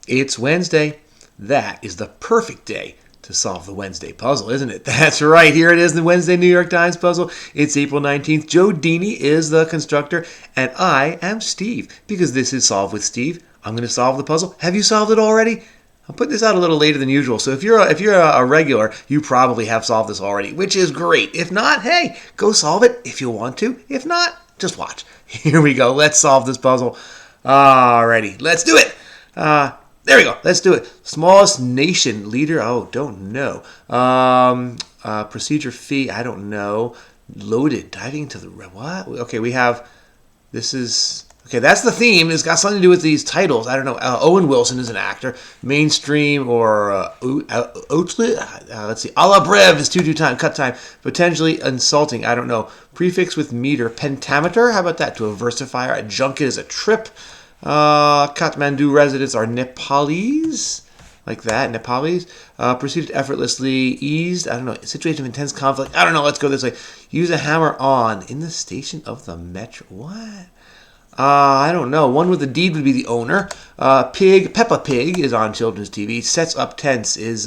It's Wednesday. That is the perfect day to solve the Wednesday puzzle, isn't it? That's right. Here it is, the Wednesday New York Times puzzle. It's April 19th. Joe Deeney is the constructor, and I am Steve. Because this is Solve with Steve, I'm going to solve the puzzle. Have you solved it already? I'll put this out a little later than usual, so if you're a regular, you probably have solved this already, which is great. If not, hey, go solve it if you want to. If not, just watch. Here we go. Let's solve this puzzle. Alrighty, let's do it. There we go. Let's do it. Smallest nation leader. Oh, don't know. Procedure fee. I don't know. Loaded. Diving into the what? Okay, we have. This is okay. That's the theme. It's got something to do with these titles. I don't know. Owen Wilson is an actor. Mainstream or outlet. Let's see. A la breve is two time cut time. Potentially insulting. I don't know. Prefix with meter. Pentameter. How about that? To a versifier. A junket is a trip. Kathmandu residents are Nepalese, like that, Nepalese. Proceeded effortlessly, eased, I don't know, situation of intense conflict. I don't know, let's go this way. Use a hammer on, in the station of the metro. What? I don't know. One with the deed would be the owner. Peppa Pig is on children's TV. Sets up tents is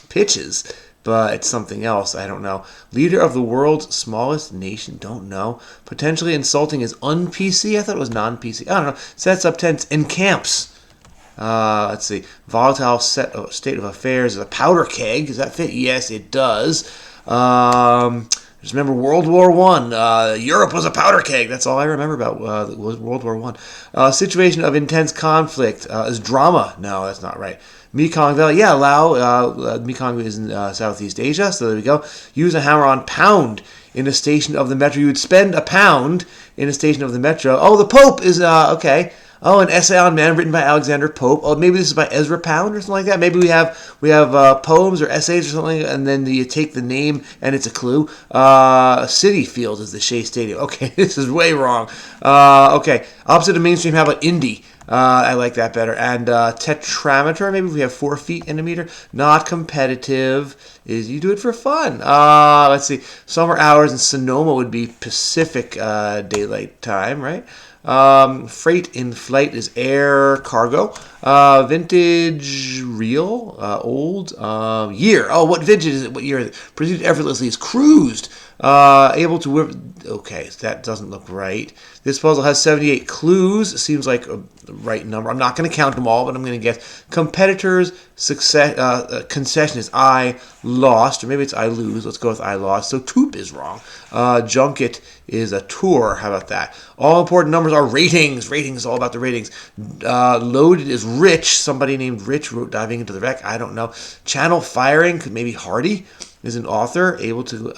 pitches, but it's something else. I don't know. Leader of the world's smallest nation. Don't know. Potentially insulting is un-PC. I thought it was non-PC. I don't know. Sets up tents and camps. Let's see. Volatile state of affairs is a powder keg. Does that fit? Yes, it does. Just remember World War I. Europe was a powder keg. That's all I remember about was World War I. Situation of intense conflict is drama. No, that's not right. Mekong Valley. Yeah, Laos. Mekong is in Southeast Asia, so there we go. Use a hammer on pound in a station of the metro. You would spend a pound in a station of the metro. Oh, the Pope is, okay. Oh, an essay on man written by Alexander Pope. Oh, maybe this is by Ezra Pound or something like that. Maybe we have poems or essays or something, and then you take the name and it's a clue. City Field is the Shea Stadium. Okay, this is way wrong. Okay, opposite of mainstream. How about Indy? I like that better. And tetrameter. Maybe we have 4 feet in a meter. Not competitive. Is you do it for fun. Let's see. Summer hours in Sonoma would be Pacific daylight time, right? Freight in flight is air cargo. Vintage real old year. Oh, what vintage is it? What year is it? Proceeded effortlessly is cruised. Able to whip. Okay, that doesn't look right. This puzzle has 78 clues. Seems like a right number. I'm not going to count them all, but I'm going to guess. Competitors' success concession is I lost, or maybe it's I lose. Let's go with I lost. So Toop is wrong. Junket is a tour. How about that? All important numbers are ratings. Ratings is all about the ratings. Loaded is rich. Somebody named Rich wrote diving into the wreck. I don't know. Channel firing could maybe Hardy is an author able to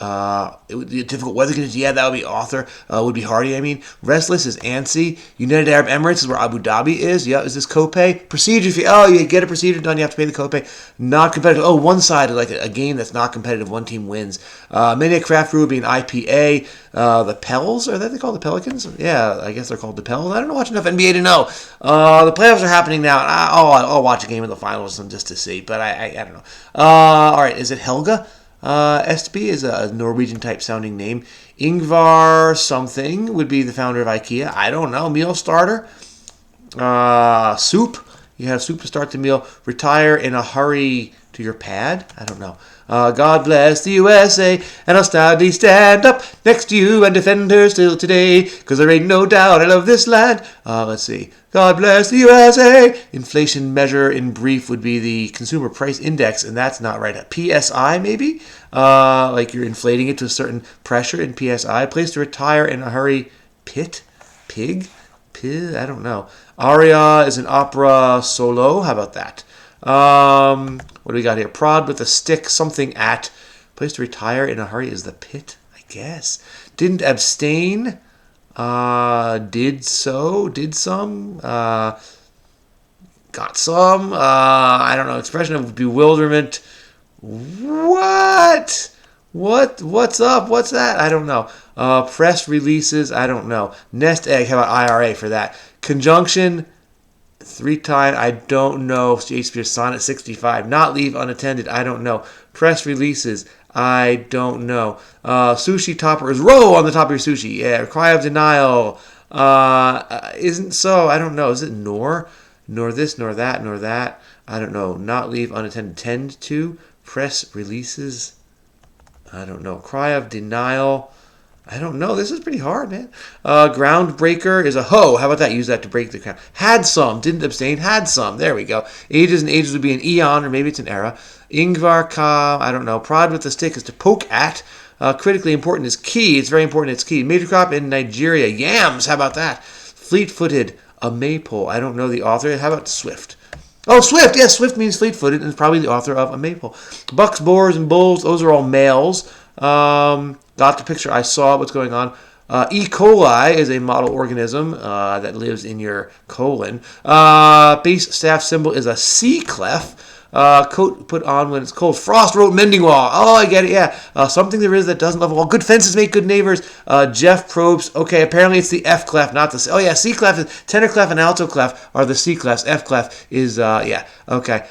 it would be a difficult weather conditions. Yeah, that would be author. Would be Hardy. I mean, restless is antsy. United Arab Emirates is where Abu Dhabi is. Yeah, is this copay? Procedure fee. Oh, you get a procedure done, you have to pay the copay. Not competitive. Oh, one sided, like a game that's not competitive. One team wins. Maniac Craft Brew would be an IPA. The Pels, are that they called the Pelicans? Yeah, I guess they're called the Pels. I don't watch enough NBA to know. The playoffs are happening now. And I'll watch a game of the finals just to see, but I don't know. All right, is it Helga? Estby is a Norwegian type sounding name. Ingvar something would be the founder of IKEA. I don't know. Meal starter. Soup. You have soup to start the meal. Retire in a hurry to your pad. I don't know. God bless the USA, and I'll stoutly stand up next to you and defend her still today, 'cause there ain't no doubt I love this land. Let's see. God bless the USA. Inflation measure in brief would be the consumer price index, and that's not right. PSI maybe? Like you're inflating it to a certain pressure in PSI. Place to retire in a hurry. Pit? Pig? Pig? I don't know. Aria is an opera solo. How about that? What do we got here? Prod with a stick, something at. Place to retire in a hurry is the pit, I guess. Didn't abstain. Did some. Got some. I don't know. Expression of bewilderment. What? What's up? What's that? I don't know. Press releases. I don't know. Nest egg. How about IRA for that? Conjunction. 3 times, I don't know. Shakespeare's Sonnet 65. Not leave unattended. I don't know. Press releases. I don't know. Sushi topper is row on the top of your sushi. Yeah. Cry of denial. Isn't so. I don't know. Is it nor? Nor this, nor that, nor that. I don't know. Not leave unattended. Tend to. Press releases. I don't know. Cry of denial. I don't know. This is pretty hard, man. Groundbreaker is a hoe. How about that? Use that to break the ground. Had some. Didn't abstain. Had some. There we go. Ages and ages would be an eon, or maybe it's an era. Ingvar ka. I don't know. Prod with the stick is to poke at. Critically important is key. It's very important. It's key. Major crop in Nigeria. Yams. How about that? Fleet-footed. A maypole. I don't know the author. How about Swift? Oh, Swift. Yes, Swift means fleet-footed and is probably the author of a maypole. Bucks, boars, and bulls. Those are all males. Got the picture. I saw what's going on. E. coli is a model organism that lives in your colon. Base staff symbol is a C clef. Coat put on when it's cold. Frost wrote mending wall. Oh, I get it, yeah. Something there is that doesn't love a wall. Good fences make good neighbors. Jeff probes. Okay, apparently it's the F clef, not the C. Oh, yeah, C clef is tenor clef and alto clef are the C clefs. F clef is, yeah, okay.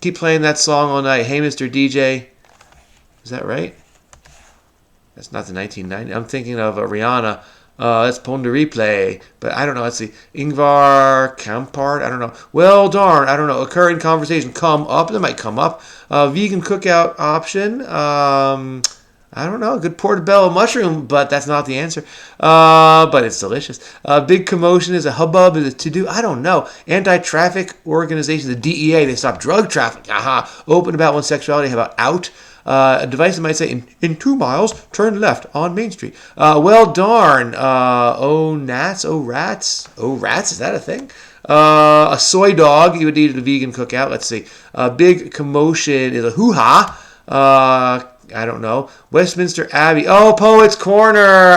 Keep playing that song all night. Hey, Mr. DJ. Is that right? That's not the 1990. I'm thinking of Rihanna. That's Pon de Replay. But I don't know. Let's see. Ingvar Kamprad. I don't know. Well, darn. I don't know. Occur in conversation. Come up. That might come up. Vegan cookout option. I don't know. Good portobello mushroom, but that's not the answer. But it's delicious. Big commotion is a hubbub. Is a to-do. I don't know. Anti-traffic organization. The DEA. They stop drug traffic. Aha. Open about one's sexuality. How about out? A device that might say, in 2 miles, turn left on Main Street. Well, darn. Oh, rats. Oh, rats. Is that a thing? A soy dog. You would need at a vegan cookout. Let's see. Big commotion is a hoo-ha. I don't know. Westminster Abbey. Oh, Poets Corner.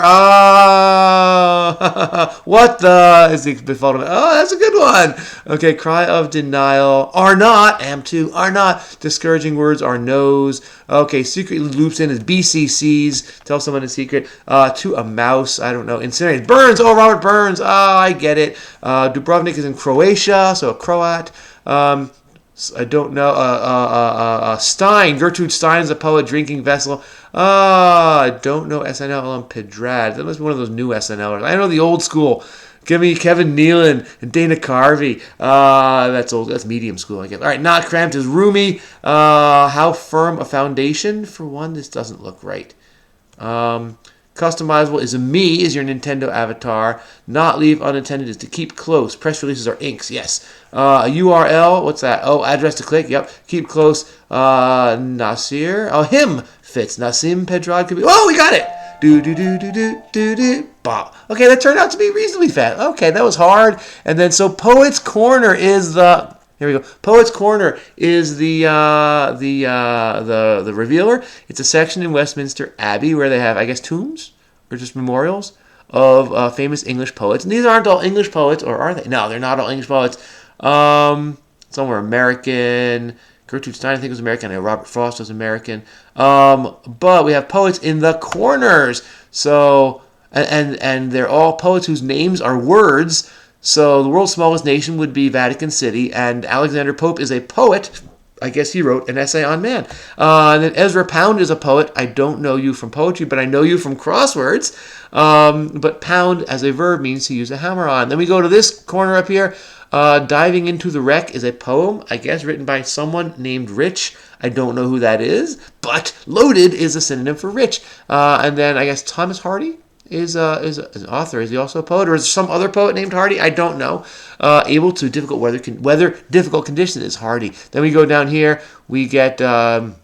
What the is the befuddlement? Oh, that's a good one. Okay, cry of denial. Are not. Am to. Are not. Discouraging words are no's. Okay, secretly loops in is BCCs. Tell someone a secret. To a mouse. I don't know. Incinerate. Burns. Oh, Robert Burns. Oh, I get it. Dubrovnik is in Croatia, so a Croat. I don't know. Stein. Gertrude Stein is a poet. Drinking vessel. I don't know SNL on Pedrad. That must be one of those new SNLers. I know the old school. Give me Kevin Nealon and Dana Carvey. That's old. That's medium school, I guess. All right, not cramped is roomy. How firm a foundation? For one, this doesn't look right. Customizable is a me, is your Nintendo avatar. Not leave unattended is to keep close. Press releases are inks, yes. A URL, what's that? Oh, address to click, yep. Keep close. Nasir. Oh, him fits. Nassim Pedrad could be. Oh, we got it! Do. Bop. Okay, that turned out to be reasonably fast. Okay, that was hard. And then, so Poets Corner is the. Here we go. Poets Corner is the revealer. It's a section in Westminster Abbey where they have, I guess, tombs or just memorials of famous English poets. And these aren't all English poets, or are they? No, they're not all English poets. Some were American. Gertrude Stein, I think, was American. And Robert Frost was American. But we have poets in the corners. So, and they're all poets whose names are words. So the world's smallest nation would be Vatican City, and Alexander Pope is a poet. I guess he wrote an essay on man. And then Ezra Pound is a poet. I don't know you from poetry, but I know you from crosswords. But pound as a verb means to use a hammer on. Then we go to this corner up here. Diving into the Wreck is a poem, I guess, written by someone named Rich. I don't know who that is, but loaded is a synonym for rich. And then I guess Thomas Hardy is an author. Is he also a poet, or is there some other poet named Hardy? I don't know. Able to difficult weather difficult conditions is Hardy. Then we go down here. We get Jonathan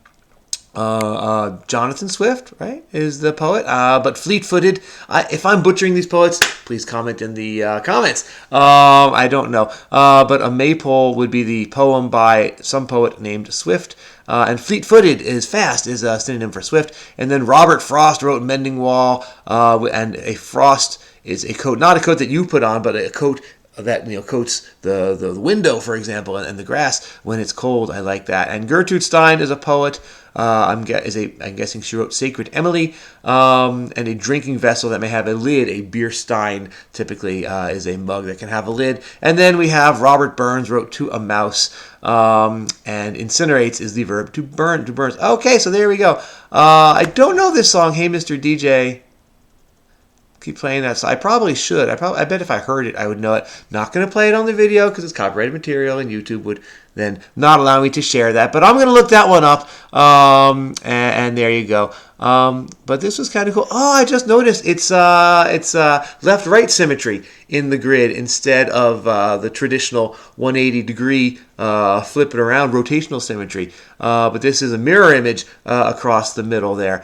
Swift, right, is the poet. But fleet-footed. If I'm butchering these poets, please comment in the comments. I don't know. But a maypole would be the poem by some poet named Swift. And fleet-footed is fast, is a synonym for swift. And then Robert Frost wrote Mending Wall. And a frost is a coat, not a coat that you put on, but a coat that coats the window, for example, and the grass when it's cold. I like that. And Gertrude Stein is a poet. I'm guessing she wrote Sacred Emily, and a drinking vessel that may have a lid. A beer stein typically is a mug that can have a lid. And then we have Robert Burns wrote To a Mouse, and incinerates is the verb to burn, to burns. Okay, so there we go. I don't know this song, Hey Mr. DJ. keep playing that. So I probably should. I bet if I heard it, I would know it. Not going to play it on the video because it's copyrighted material, and YouTube would then not allow me to share that. But I'm going to look that one up. And there you go. But this was kind of cool. Oh, I just noticed it's left-right symmetry in the grid instead of the traditional 180-degree flip it around rotational symmetry. But this is a mirror image across the middle there,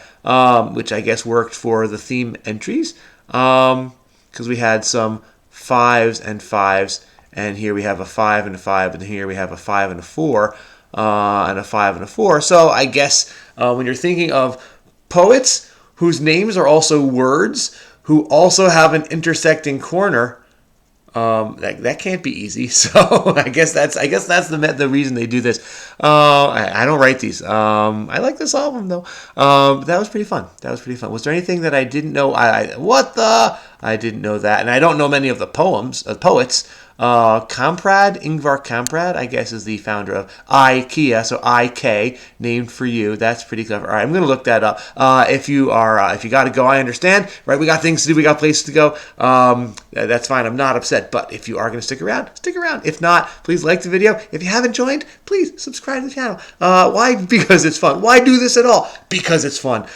which I guess worked for the theme entries because we had some 5s and 5s, and here we have a 5 and a 5, and here we have a 5 and a 4, and a 5 and a 4. So I guess when you're thinking of poets whose names are also words, who also have an intersecting corner, that can't be easy. So I guess that's the reason they do this. I don't write these. I like to solve them though. That was pretty fun. Was there anything that I didn't know? I didn't know that, and I don't know many of the poets. Ingvar Kamprad, I guess, is the founder of IKEA, so IK, named for you. That's pretty clever. All right, I'm going to look that up. If you got to go, I understand. Right, we got things to do, we got places to go. That's fine. I'm not upset. But if you are going to stick around, stick around. If not, please like the video. If you haven't joined, please subscribe to the channel. Why? Because it's fun. Why do this at all? Because it's fun.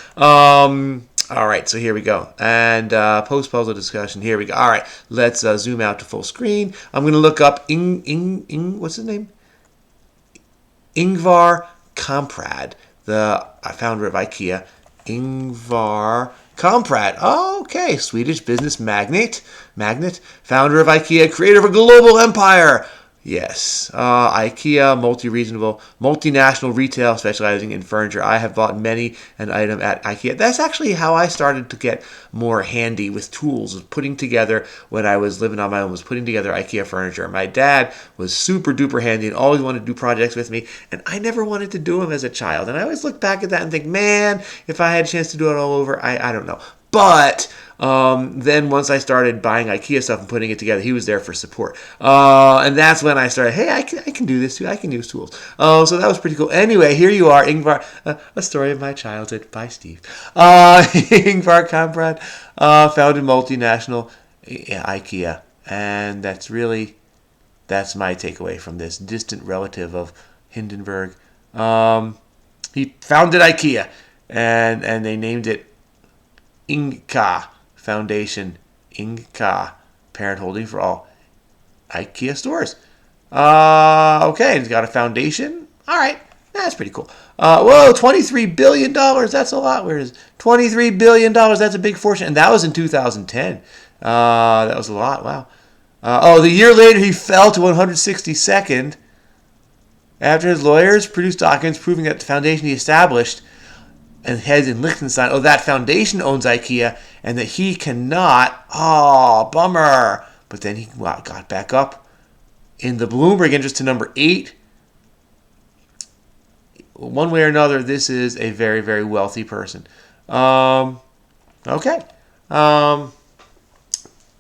All right, so here we go. And post-puzzle discussion, here we go. All right, let's zoom out to full screen. I'm going to look up what's his name? Ingvar Kamprad, the founder of IKEA. Ingvar Kamprad. Okay, Swedish business magnate, founder of IKEA, creator of a global empire. Yes, IKEA, multinational retail specializing in furniture. I have bought many an item at IKEA. That's actually how I started to get more handy with tools, putting together, when I was living on my own, was putting together IKEA furniture. My dad was super duper handy and always wanted to do projects with me, and I never wanted to do them as a child. And I always look back at that and think, man, if I had a chance to do it all over, I don't know. But then once I started buying IKEA stuff and putting it together, he was there for support. And that's when I started, hey, I can do this too. I can use tools. So that was pretty cool. Anyway, here you are, Ingvar, A Story of My Childhood by Steve. Ingvar Kamprad founded multinational IKEA. And that's my takeaway from this. Distant relative of Hindenburg. He founded IKEA, and they named it Inka Foundation, Inka, parent holding for all IKEA stores. Okay, it's got a foundation. All right, that's pretty cool. Whoa, $23 billion. That's a lot. Where is it? $23 billion. That's a big fortune. And that was in 2010. That was a lot. Wow. The year later, he fell to 162nd after his lawyers produced documents proving that the foundation he established and heads in Liechtenstein, that foundation owns IKEA, and that he cannot. Oh, bummer. But then he got back up in the Bloomberg interest to number 8. One way or another, this is a very, very wealthy person. Okay. What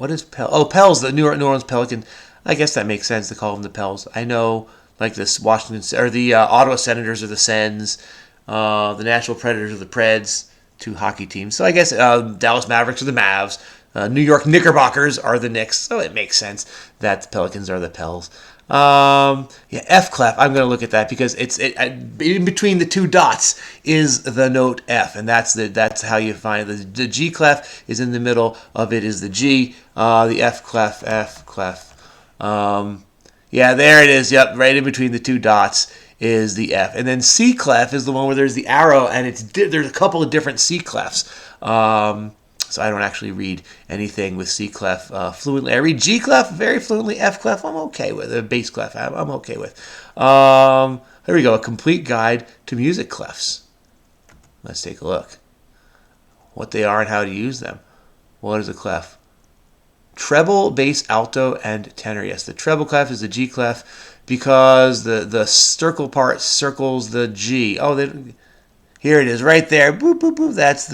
is Pell? Oh, Pels, the New Orleans Pelican. I guess that makes sense to call them the Pels. I know, like this Washington, or the Ottawa Senators are the Sens. The Nashville Predators are the Preds, 2 hockey teams. So I guess Dallas Mavericks are the Mavs. New York Knickerbockers are the Knicks. So it makes sense that the Pelicans are the Pels. F clef. I'm going to look at that because it's in between the 2 dots is the note F, and that's how you find the G clef is in the middle of it is the G. The F clef. There it is. Yep, right in between the 2 dots is the F. And then C clef is the one where there's the arrow, and there's a couple of different C clefs. So I don't actually read anything with C clef fluently. I read G clef very fluently. F clef I'm okay with. Bass clef I'm okay with. Here we go. A complete guide to music clefs. Let's take a look. What they are and how to use them. What is a clef? Treble, bass, alto, and tenor. Yes, the treble clef is the G clef because the circle part circles the G. Here it is right there. Boop, boop, boop. That's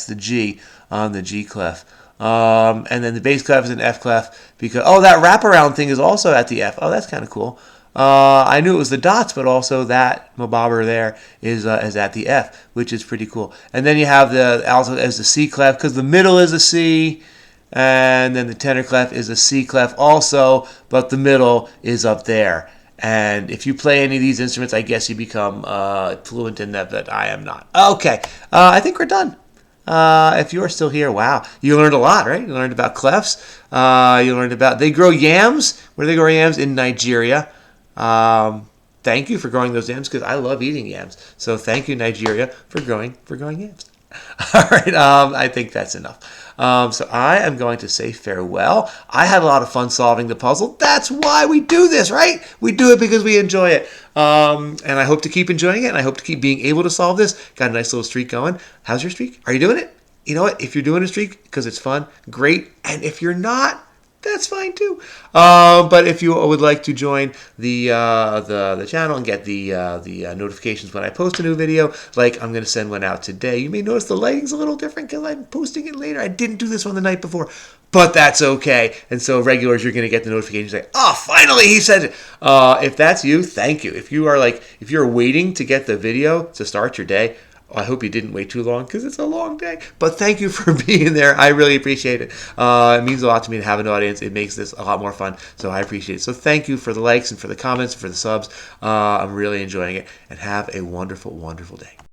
the G on the G clef. And then the bass clef is an F clef because that wraparound thing is also at the F. Oh, that's kind of cool. I knew it was the dots, but also that mobobber there is at the F, which is pretty cool. And then you have the alto as the C clef because the middle is a C, and then the tenor clef is a C clef also, but the middle is up there. And if you play any of these instruments, I guess you become fluent in them, but I am not. Okay, I think we're done. If you're still here, wow, you learned a lot, right? You learned about clefs. You learned about they grow yams. Where do they grow yams? In Nigeria. Thank you for growing those yams because I love eating yams. So thank you, Nigeria, for growing yams. All right, I think that's enough. So I am going to say farewell. I had a lot of fun solving the puzzle. That's why we do this, right? We do it because we enjoy it. And I hope to keep enjoying it, and I hope to keep being able to solve this. Got a nice little streak going. How's your streak? Are you doing it? You know what? If you're doing a streak because it's fun, great. And if you're not, that's fine too. But if you would like to join the channel and get the notifications when I post a new video, like I'm going to send one out today. You may notice the lighting's a little different because I'm posting it later. I didn't do this one the night before, but that's okay. And so regulars, you're going to get the notifications like, oh, finally he said it. If that's you, thank you. If you're waiting to get the video to start your day, I hope you didn't wait too long because it's a long day. But thank you for being there. I really appreciate it. It means a lot to me to have an audience. It makes this a lot more fun. So I appreciate it. So thank you for the likes and for the comments and for the subs. I'm really enjoying it. And have a wonderful, wonderful day.